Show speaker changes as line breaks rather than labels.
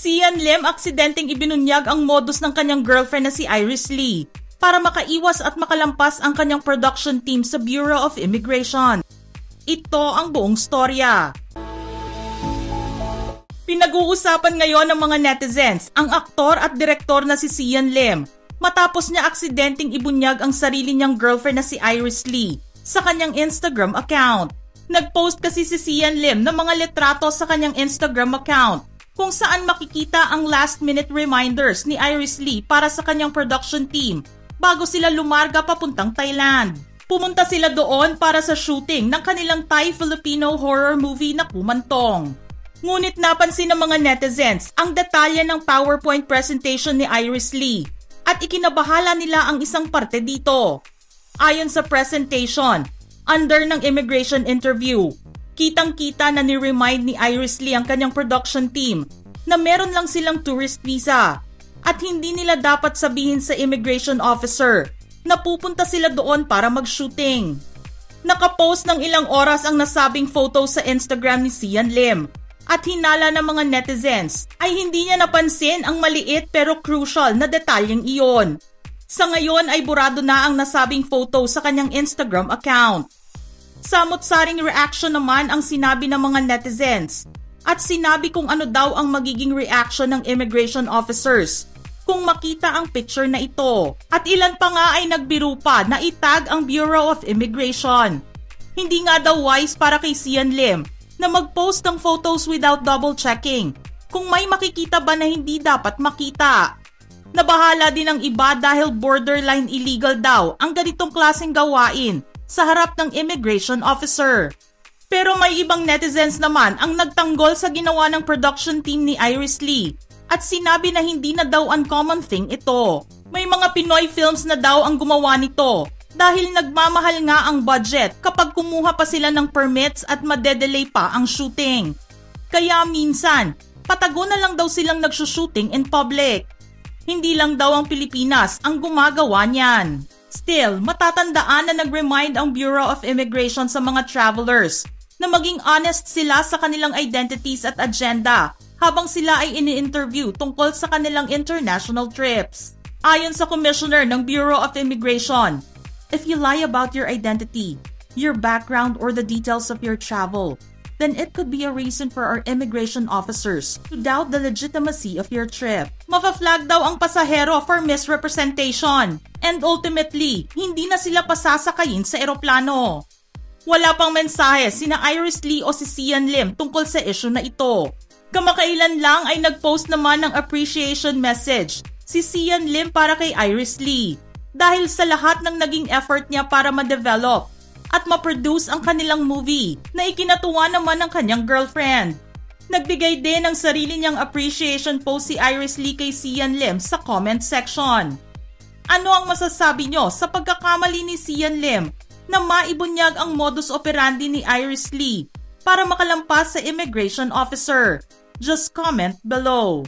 Sian Lim aksidenteng ibinunyag ang modus ng kanyang girlfriend na si Iris Lee para makaiwas at makalampas ang kanyang production team sa Bureau of Immigration. Ito ang buong storya. Pinag-uusapan ngayon ng mga netizens ang aktor at direktor na si Sian Lim matapos niya aksidenteng ibunyag ang sarili niyang girlfriend na si Iris Lee sa kanyang Instagram account. Nag-post kasi si Sian Lim ng mga litrato sa kanyang Instagram account kung saan makikita ang last-minute reminders ni Iris Lee para sa kanyang production team bago sila lumarga papuntang Thailand. Pumunta sila doon para sa shooting ng kanilang Thai-Filipino horror movie na Kumantong. Ngunit napansin ng mga netizens ang detalye ng PowerPoint presentation ni Iris Lee at ikinabahala nila ang isang parte dito. Ayon sa presentation, under ng immigration interview, kitang-kita na ni-remind ni Iris Lee ang kanyang production team na meron lang silang tourist visa at hindi nila dapat sabihin sa immigration officer na pupunta sila doon para mag-shooting. Nakapost ng ilang oras ang nasabing photo sa Instagram ni Sian Lim at hinala ng mga netizens ay hindi niya napansin ang maliit pero crucial na detalyeng iyon. Sa ngayon ay burado na ang nasabing photo sa kanyang Instagram account. Samot-saring reaction naman ang sinabi ng mga netizens at sinabi kung ano daw ang magiging reaction ng immigration officers kung makita ang picture na ito. At ilan pa nga ay nagbiro pa na itag ang Bureau of Immigration. Hindi nga daw wise para kay Sian Lim na mag-post ng photos without double-checking kung may makikita ba na hindi dapat makita. Nabahala din ang iba dahil borderline illegal daw ang ganitong klaseng gawain sa harap ng immigration officer. Pero may ibang netizens naman ang nagtanggol sa ginawa ng production team ni Iris Lee at sinabi na hindi na daw uncommon thing ito. May mga Pinoy films na daw ang gumawa nito dahil nagmamahal nga ang budget kapag kumuha pa sila ng permits at madedelay pa ang shooting. Kaya minsan, patago na lang daw silang nagsushooting in public. Hindi lang daw ang Pilipinas ang gumagawa niyan. Still, matatandaan na nag-remind ang Bureau of Immigration sa mga travelers na maging honest sila sa kanilang identities at agenda habang sila ay ini-interview tungkol sa kanilang international trips. Ayon sa Commissioner ng Bureau of Immigration, if you lie about your identity, your background or the details of your travel, then it could be a reason for our immigration officers to doubt the legitimacy of your trip. Mafa-flag daw ang pasahero for misrepresentation and ultimately, hindi na sila pasasakayin sa eroplano. Wala pang mensahe sina Iris Lee o si Sian Lim tungkol sa issue na ito. Kamakailan lang ay nag-post naman ng appreciation message si Sian Lim para kay Iris Lee dahil sa lahat ng naging effort niya para ma-develop at ma-produce ang kanilang movie na ikinatuwa naman ng kanyang girlfriend. Nagbigay din ng sarili niyang appreciation post si Iris Lee kay Sian Lim sa comment section. Ano ang masasabi nyo sa pagkakamali ni Sian Lim na maibunyag ang modus operandi ni Iris Lee para makalampas sa immigration officer? Just comment below.